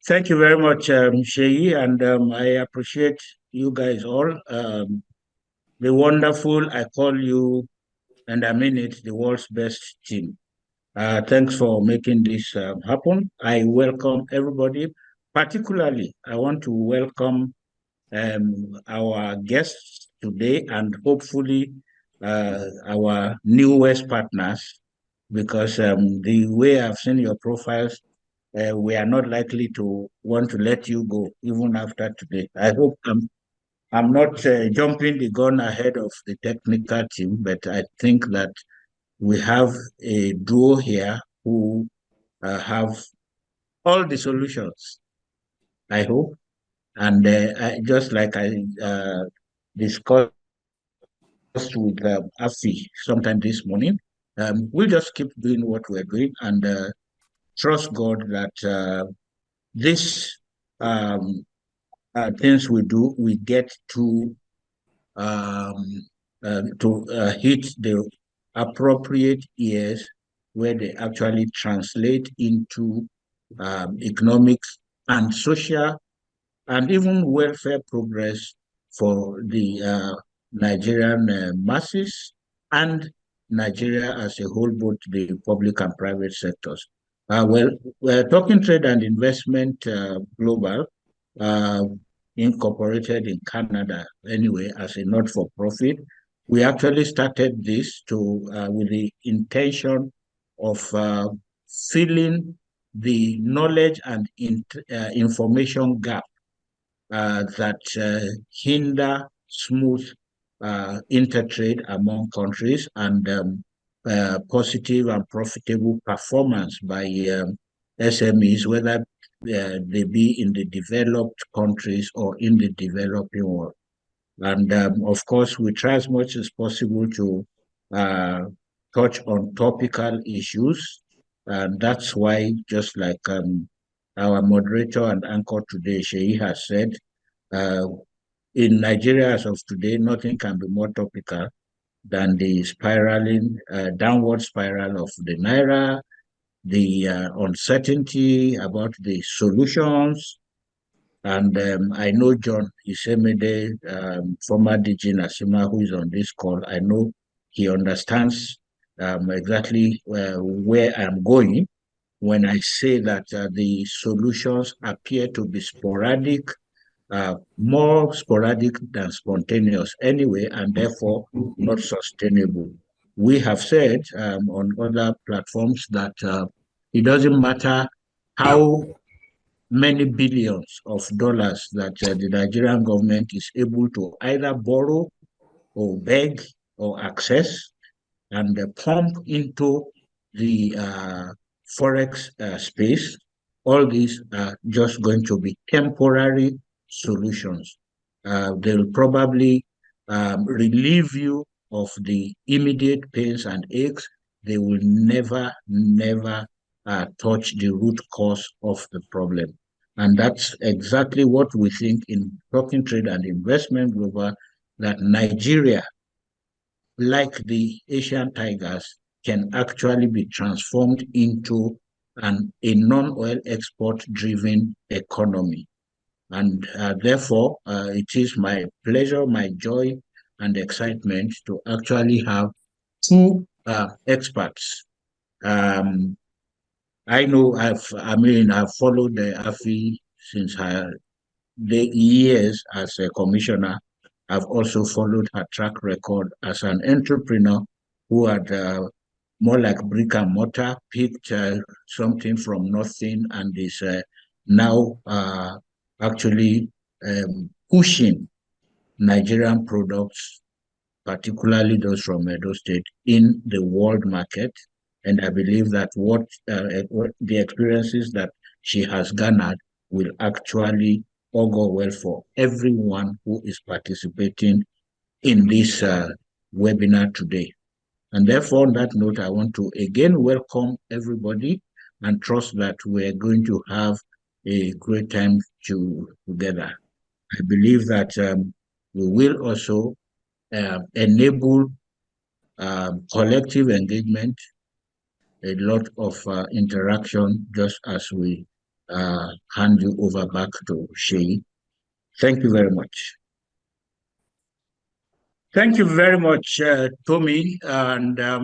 Thank you very much, Sheyi, and I appreciate you guys all. The wonderful, I call you, and I mean it, the world's best team. Thanks for making this happen. I welcome everybody. Particularly, I want to welcome our guests today and hopefully our newest partners, because the way I've seen your profiles, we are not likely to want to let you go even after today. I hope I'm not jumping the gun ahead of the technical team, but I think that we have a duo here who have all the solutions, I hope. And just like I discussed with Afi sometime this morning, we'll just keep doing what we're doing and trust God that this um, things we do, we get to hit the appropriate ears where they actually translate into economic and social and even welfare progress for the Nigerian masses and Nigeria as a whole, both the public and private sectors. Well, we're talking trade and investment global, uh, incorporated in Canada anyway as a not-for-profit. We actually started this to with the intention of filling the knowledge and information gap that hinder smooth intertrade among countries and positive and profitable performance by SMEs, whether they be in the developed countries or in the developing world. And of course, we try as much as possible to uh, touch on topical issues. And that's why, just like our moderator and anchor today, Sheyi, has said, uh, in Nigeria as of today, nothing can be more topical than the spiraling, downward spiral of the Naira, the uncertainty about the solutions. And I know John Isemede, former DG Nasima, who is on this call. I know he understands exactly where I'm going when I say that the solutions appear to be sporadic, more sporadic than spontaneous anyway, and therefore not sustainable. We have said on other platforms that it doesn't matter how many billions of dollars that the Nigerian government is able to either borrow or beg or access and pump into the forex space. All these are just going to be temporary solutions. They'll probably relieve you of the immediate pains and aches. They will never, never touch the root cause of the problem. And that's exactly what we think in Talking Trade and Investment Global, that Nigeria, like the Asian tigers, can actually be transformed into a non-oil export driven economy. And therefore, it is my pleasure, my joy, and excitement to actually have two experts. Um, I've followed the AFI since the years as a commissioner. I've also followed her track record as an entrepreneur who had more like brick and mortar, picked something from nothing and is now actually pushing Nigerian products, particularly those from Edo State, in the world market. And I believe that what the experiences that she has garnered will actually augur well for everyone who is participating in this webinar today. And therefore, on that note, I want to again welcome everybody and trust that we're going to have a great time together. I believe that we will also enable collective engagement, a lot of interaction, just as we hand you over back to Shay. Thank you very much. Thank you very much, Tommy, and a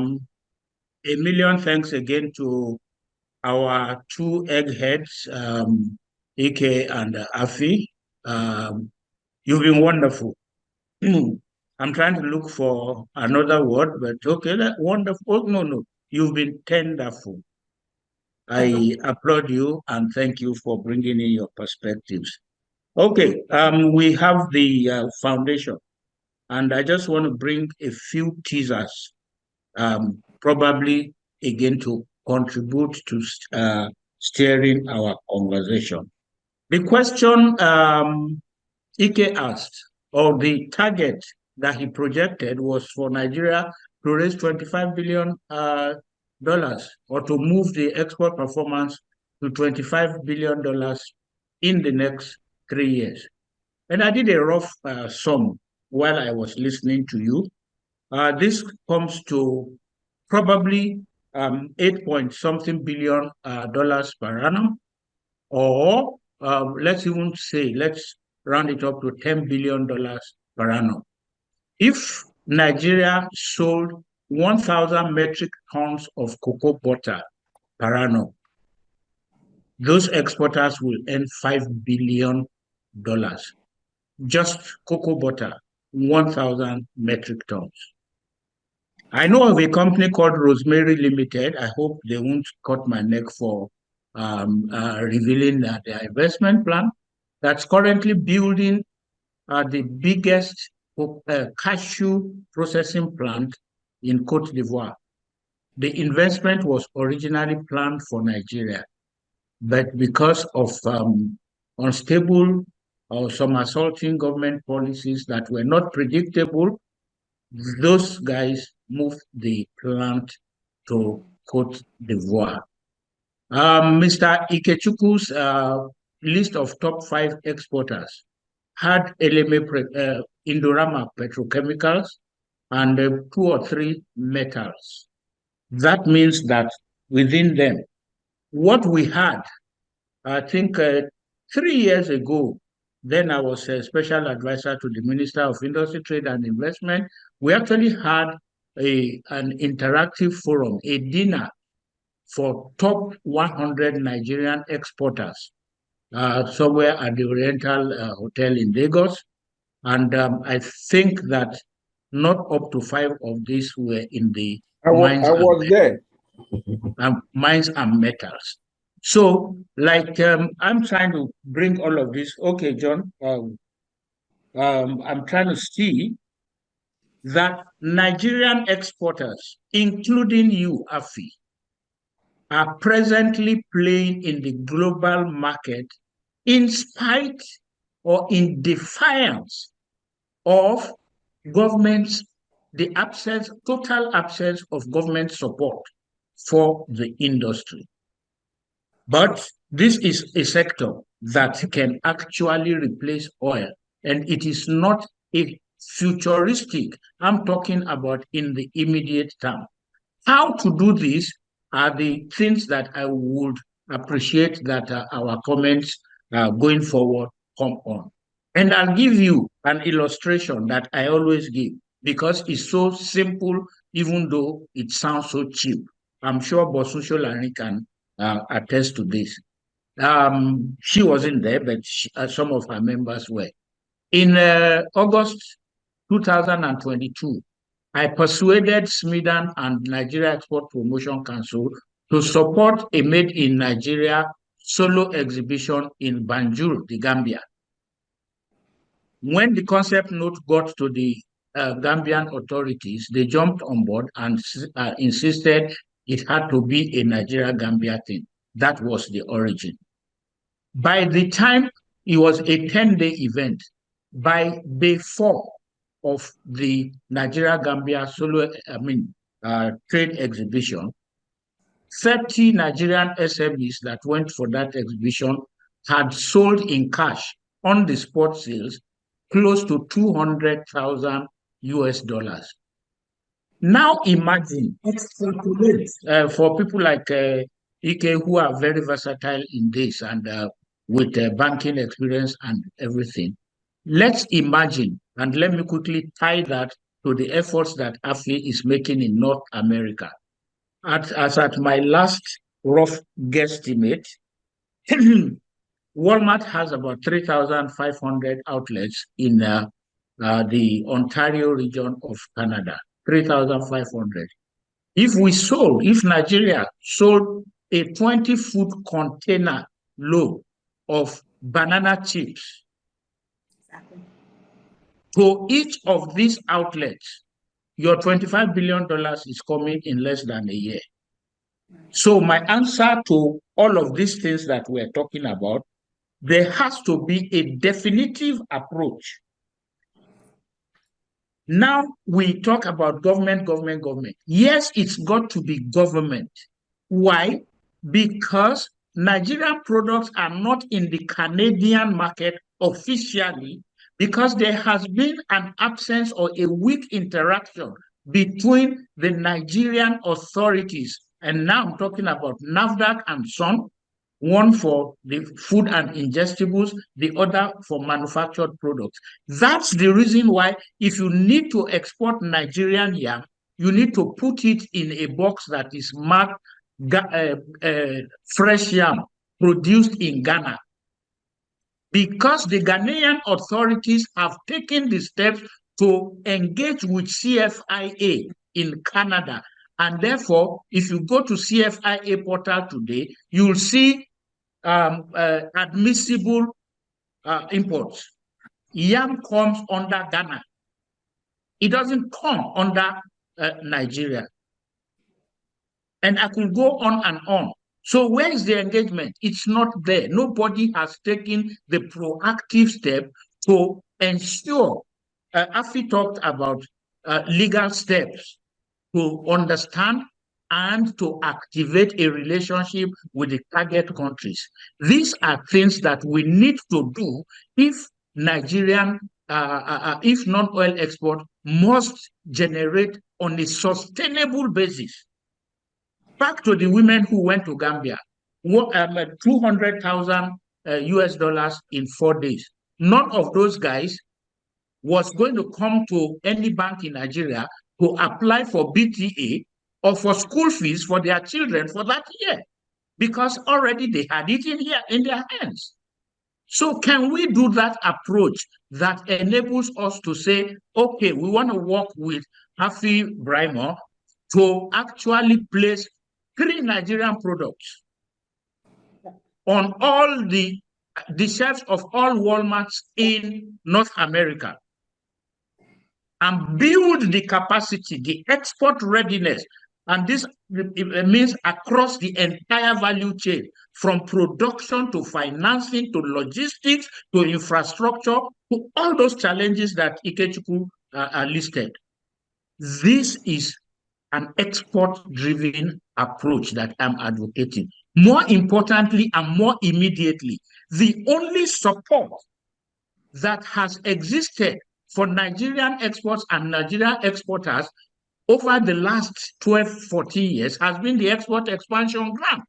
million thanks again to our two eggheads, Ike and Afi. Um, you've been wonderful. I'm trying to look for another word, but okay, that wonderful. Oh, no, no, you've been tenderful. I applaud you and thank you for bringing in your perspectives. Okay, we have the foundation, and I just want to bring a few teasers, probably again to contribute to steering our conversation. The question Ike asked, or the target that he projected was for Nigeria to raise $25 billion or to move the export performance to $25 billion in the next 3 years. And I did a rough sum while I was listening to you. This comes to probably 8 point something billion dollars per annum, or let's even say, let's round it up to $10 billion per annum. If Nigeria sold 1,000 metric tons of cocoa butter per annum, those exporters will earn $5 billion. Just cocoa butter, 1,000 metric tons. I know of a company called Rosemary Limited. I hope they won't cut my neck for revealing their investment plan that's currently building the biggest cashew processing plant in Cote d'Ivoire. The investment was originally planned for Nigeria, but because of unstable or some assaulting government policies that were not predictable, those guys moved the plant to Cote d'Ivoire. Mr. Ikechukwu's list of top 5 exporters had Indorama Petrochemicals and 2 or 3 metals. That means that within them, what we had, I think 3 years ago, then I was a special advisor to the Minister of Industry, Trade and Investment. We actually had an interactive forum, a dinner for top 100 Nigerian exporters somewhere at the Oriental Hotel in Lagos. And I think that not up to 5 of these were in the mines and metals. So, like, I'm trying to bring all of this. Okay, John, I'm trying to see that Nigerian exporters, including you, Afi, are presently playing in the global market in spite or in defiance of government's, the absence, total absence of government support for the industry. But this is a sector that can actually replace oil, and it is not a futuristic. I'm talking about in the immediate term. How to do this are the things that I would appreciate that our comments going forward come on. And I'll give you an illustration that I always give because it's so simple, even though it sounds so cheap. I'm sure Bosu Sholani can attest to this. She wasn't there, but some of her members were. In August 2022, I persuaded SMIDAN and Nigeria Export Promotion Council to support a Made in Nigeria solo exhibition in Banjul, the Gambia. When the concept note got to the Gambian authorities, they jumped on board and insisted it had to be a Nigeria-Gambia thing. That was the origin. By the time it was a 10-day event, by day 4 of the Nigeria-Gambia trade exhibition, 30 Nigerian SMEs that went for that exhibition had sold in cash on the spot sales close to 200,000 US dollars. Now imagine, for people like Ike, who are very versatile in this and with banking experience and everything. Let's imagine, and let me quickly tie that to the efforts that AFI is making in North America. As at my last rough guesstimate, Walmart has about 3,500 outlets in the Ontario region of Canada. 3,500. If Nigeria sold a 20-foot container load of banana chips to each of these outlets, your $25 billion is coming in less than a year. So my answer to all of these things that we're talking about, there has to be a definitive approach. Now we talk about government. Yes, it's got to be government. Why? Because Nigerian products are not in the Canadian market officially, because there has been an absence or a weak interaction between the Nigerian authorities. And now I'm talking about NAFDAC and SON, one for the food and ingestibles, the other for manufactured products. That's the reason why if you need to export Nigerian yam, you need to put it in a box that is marked fresh yam produced in Ghana. Because the Ghanaian authorities have taken the steps to engage with CFIA in Canada. And therefore, if you go to CFIA portal today, you'll see admissible imports. Yam comes under Ghana. It doesn't come under Nigeria. And I could go on and on. So where is the engagement? It's not there. Nobody has taken the proactive step to ensure. Afi talked about legal steps to understand and to activate a relationship with the target countries. These are things that we need to do if if non-oil export must generate on a sustainable basis. Back to the women who went to Gambia, 200,000 US dollars in 4 days. None of those guys was going to come to any bank in Nigeria to apply for BTA or for school fees for their children for that year, because already they had it in their hands. So can we do that approach that enables us to say, okay, we want to work with Afi Braimo to actually place 3 Nigerian products on all the shelves of all Walmarts in North America, and build the capacity, the export readiness. And this means across the entire value chain, from production to financing to logistics to infrastructure to all those challenges that Ikechukwu listed. This is an export-driven approach that I'm advocating. More importantly and more immediately, the only support that has existed for Nigerian exports and Nigerian exporters over the last 12, 14 years has been the Export Expansion Grant.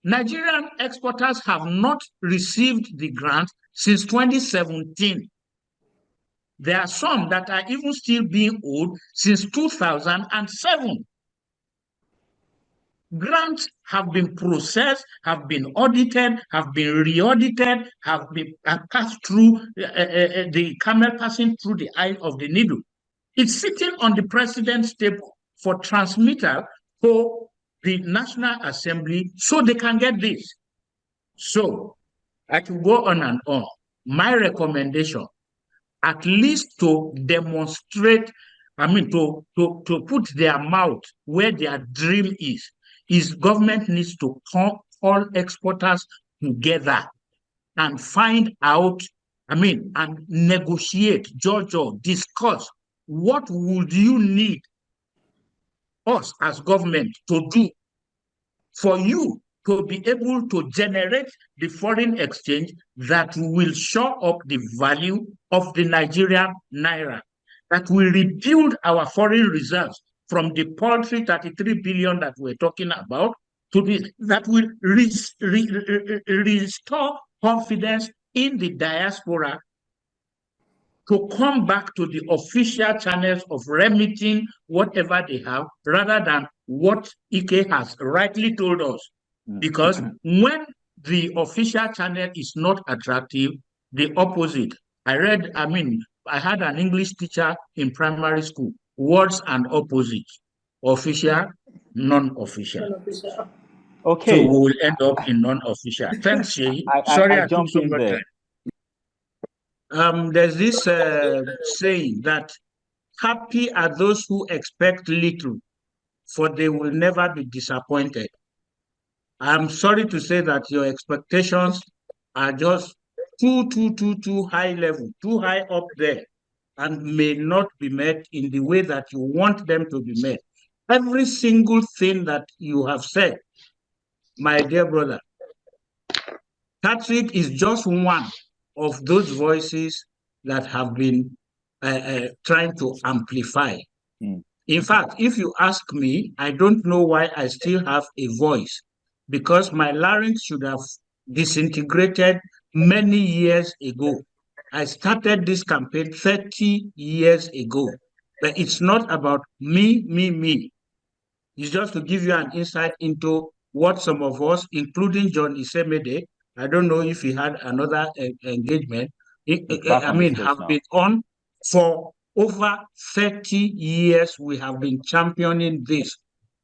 Nigerian exporters have not received the grant since 2017. There are some that are even still being owed since 2007. Grants have been processed, have been audited, have been re-audited, have been passed through the camel passing through the eye of the needle. It's sitting on the president's table for transmittal to the National Assembly so they can get this. So I can go on and on. My recommendation, at least to demonstrate, to put their mouth where their dream is government needs to call exporters together and find out, and negotiate, judge, or discuss what would you need us as government to do for you to be able to generate the foreign exchange that will show up the value of the Nigerian Naira, that will rebuild our foreign reserves from the paltry 33 billion that we're talking about that will restore confidence in the diaspora to come back to the official channels of remitting whatever they have, rather than what Ike has rightly told us. Because when the official channel is not attractive, the opposite. I had an English teacher in primary school, words and opposites, official, non-official. Okay. So we will end up in non-official. Thanks, Shay. Sorry I took so much time. There's this saying that happy are those who expect little, for they will never be disappointed. I'm sorry to say that your expectations are just too high level, too high up there, and may not be met in the way that you want them to be met. Every single thing that you have said, my dear brother, TATRIG is just one of those voices that have been trying to amplify. In fact, if you ask me, I don't know why I still have a voice, because my larynx should have disintegrated many years ago. I started this campaign 30 years ago, but it's not about me. It's just to give you an insight into what some of us, including John Isemede, I don't know if he had another engagement, have been on for over 30 years. We have been championing this.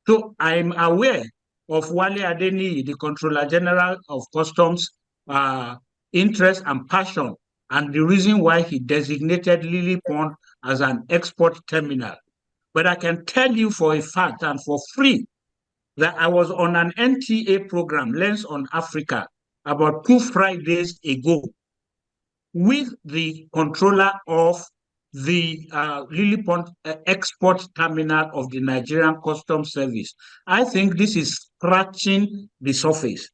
So I'm aware of Wale Adeniyi, the Controller General of Customs, interest and passion, and the reason why he designated Lily Pond as an export terminal. But I can tell you for a fact and for free that I was on an NTA program, Lens on Africa, about 2 Fridays ago with the controller of the Lily Pond export terminal of the Nigerian Customs Service. I think this is scratching the surface.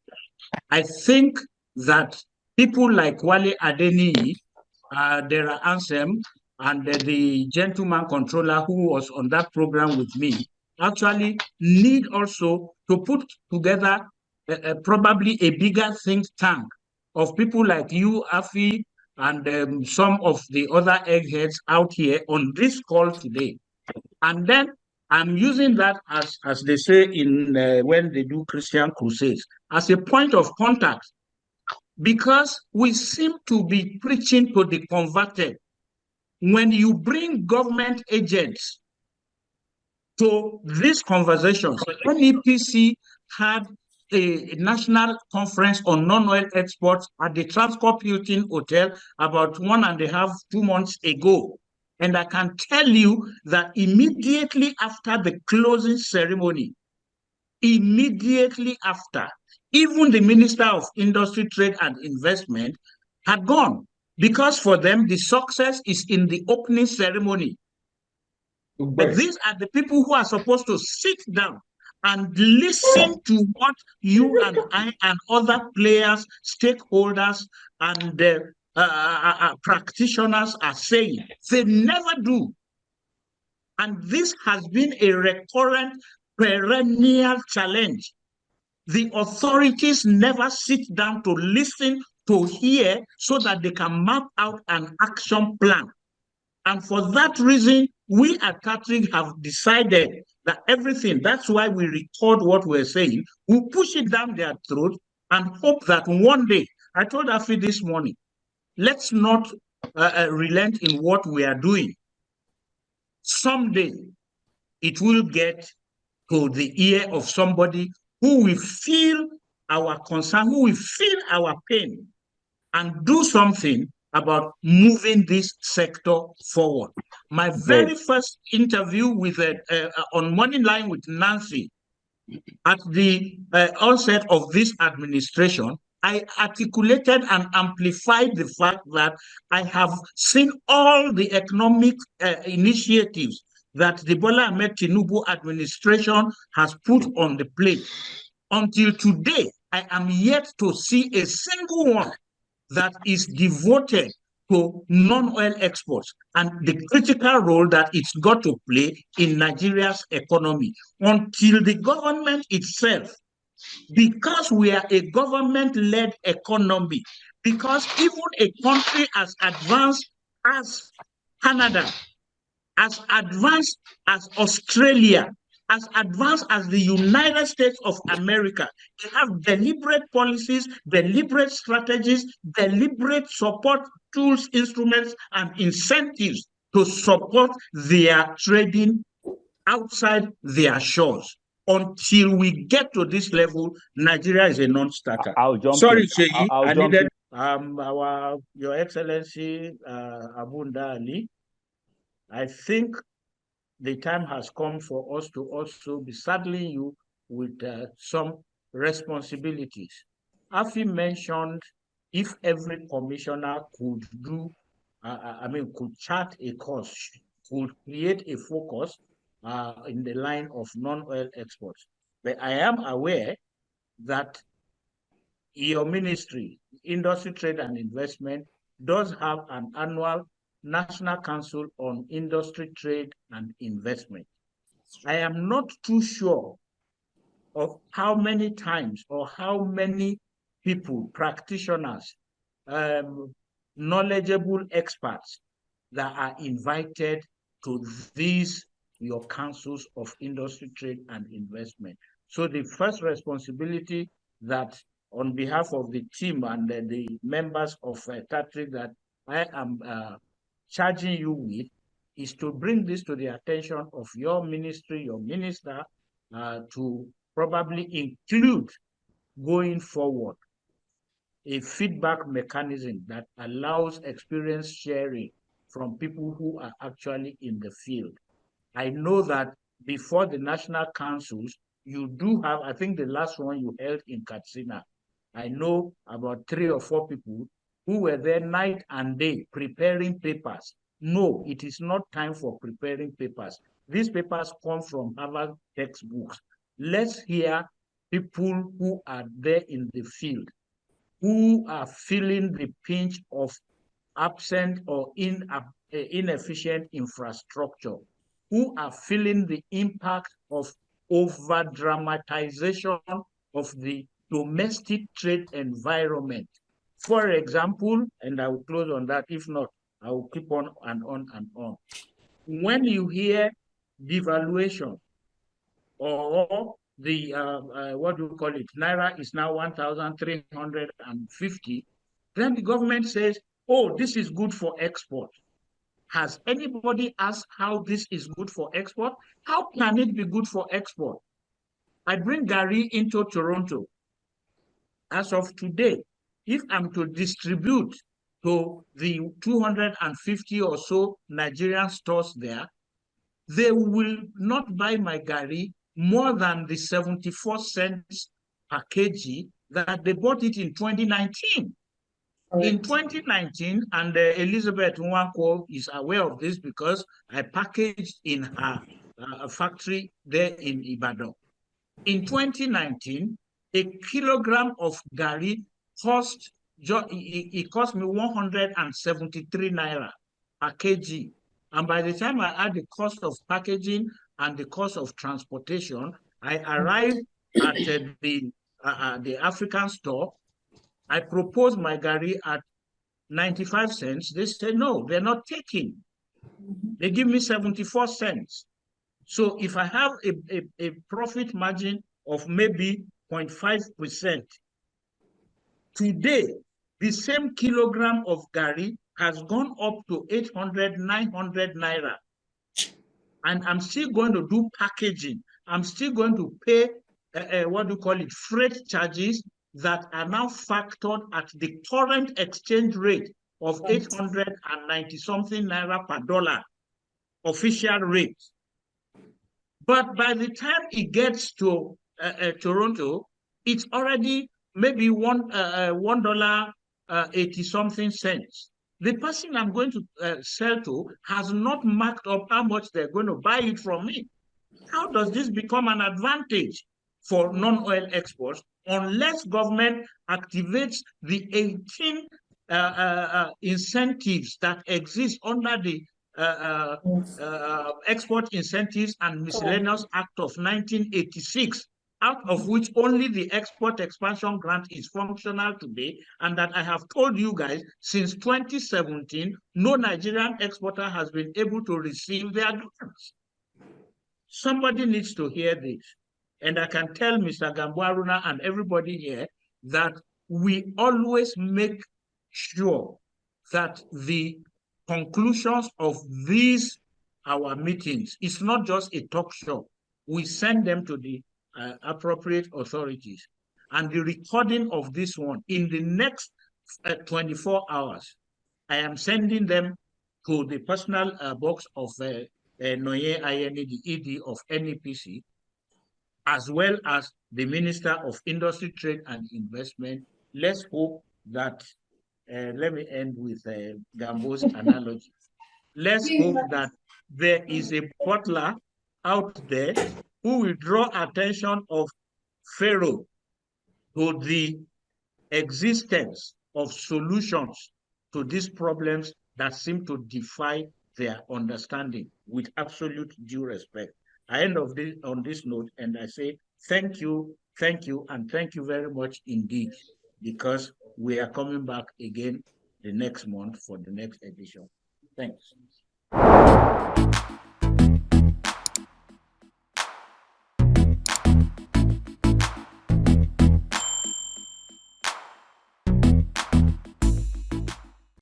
I think that people like Wale Adeniyi, Dera Ansem, and the gentleman controller who was on that program with me actually need also to put together probably a bigger think tank of people like you, Afi, and some of the other eggheads out here on this call today. And then I'm using that as they say in when they do Christian crusades, as a point of contact, because we seem to be preaching to the converted. When you bring government agents to these conversations, NEPC had a national conference on non-oil exports at the Transcorp Hilton Hotel about 1.5 to 2 months ago. And I can tell you that immediately after the closing ceremony, immediately after, even the Minister of Industry, Trade and Investment had gone, because for them, the success is in the opening ceremony. But these are the people who are supposed to sit down and listen to what you and I and other players, stakeholders, and practitioners are saying. They never do. And this has been a recurrent, perennial challenge. The authorities never sit down to listen, to hear, so that they can map out an action plan. And for that reason, we at TATRIG have decided that everything, that's why we record what we're saying, we push it down their throat and hope that one day, I told Afi this morning, let's not relent in what we are doing. Someday, it will get to the ear of somebody who will feel our concern, who will feel our pain, and do something about moving this sector forward. My very first interview with on Morning Line with Nancy at the onset of this administration, I articulated and amplified the fact that I have seen all the economic initiatives that the Bola Ahmed Tinubu administration has put on the plate. Until today, I am yet to see a single one that is devoted to non-oil exports and the critical role that it's got to play in Nigeria's economy. Until the government itself because we are a government-led economy, because even a country as advanced as Canada, as advanced as Australia, as advanced as the United States of America, they have deliberate policies, deliberate strategies, deliberate support tools, instruments, and incentives to support their trading outside their shores. Until we get to this level, Nigeria is a non-starter. Sorry, Sheyi, I needed Your Excellency Abunda Ali. I think the time has come for us to also be saddling you with some responsibilities. Afi mentioned if every commissioner could could chart a course, could create a focus in the line of non-oil exports. But I am aware that your ministry, Industry, Trade and Investment, does have an annual National Council on Industry, Trade and Investment. I am not too sure of how many times or how many people, practitioners, knowledgeable experts that are invited to these your councils of industry, trade, and investment. So the first responsibility that on behalf of the team and the members of TATRIG that I am charging you with is to bring this to the attention of your ministry, your minister, to probably include going forward a feedback mechanism that allows experience sharing from people who are actually in the field. I know that before the national councils, you do have, I think the last one you held in Katsina, I know about 3 or 4 people who were there night and day preparing papers. No, it is not time for preparing papers. These papers come from Harvard textbooks. Let's hear people who are there in the field, who are feeling the pinch of absent or inefficient infrastructure, who are feeling the impact of over-dramatization of the domestic trade environment. For example, and I will close on that, if not, I will keep on and on and on. When you hear devaluation or the, what do you call it, Naira is now 1,350, then the government says, oh, this is good for export. Has anybody asked how this is good for export? How can it be good for export? I bring Gary into Toronto. As of today, if I'm to distribute to the 250 or so Nigerian stores there, they will not buy my Gary more than the 74 cents per kg that they bought it in 2019. In 2019, and Elizabeth Nwankwo is aware of this because I packaged in her factory there in Ibadan. In 2019, a kilogram of Gari cost me 173 Naira per kg. And by the time I add the cost of packaging and the cost of transportation, I arrived at the African store. I proposed my Gari at 95 cents. They said, no, they're not taking. They give me 74 cents. So if I have a profit margin of maybe 0.5%, today, the same kilogram of Gari has gone up to 800, 900 Naira. And I'm still going to do packaging. I'm still going to pay, freight charges that are now factored at the current exchange rate of 890-something Naira per dollar, official rate. But by the time it gets to Toronto, it's already maybe $1.80-something cents. The person I'm going to sell to has not marked up how much they're going to buy it from me. How does this become an advantage for non-oil exports unless government activates the 18 incentives that exist under the Export Incentives and Miscellaneous Act of 1986 out of which only the export expansion grant is functional today, and that I have told you guys since 2017, no Nigerian exporter has been able to receive their grants. Somebody needs to hear this. And I can tell Mr. Gambo Aruna and everybody here that we always make sure that the conclusions of these our meetings is not just a talk show. We send them to the appropriate authorities. And the recording of this one in the next 24 hours, I am sending them to the personal box of Noye Ayeni, the ED of NEPC, as well as the Minister of Industry, Trade and Investment. Let's hope that, let me end with Gambo's analogy. Let's hope that there is a butler out there who will draw attention of Pharaoh to the existence of solutions to these problems that seem to defy their understanding, with absolute due respect. I end on this note, and I say thank you, and thank you very much indeed, because we are coming back again the next month for the next edition. Thanks.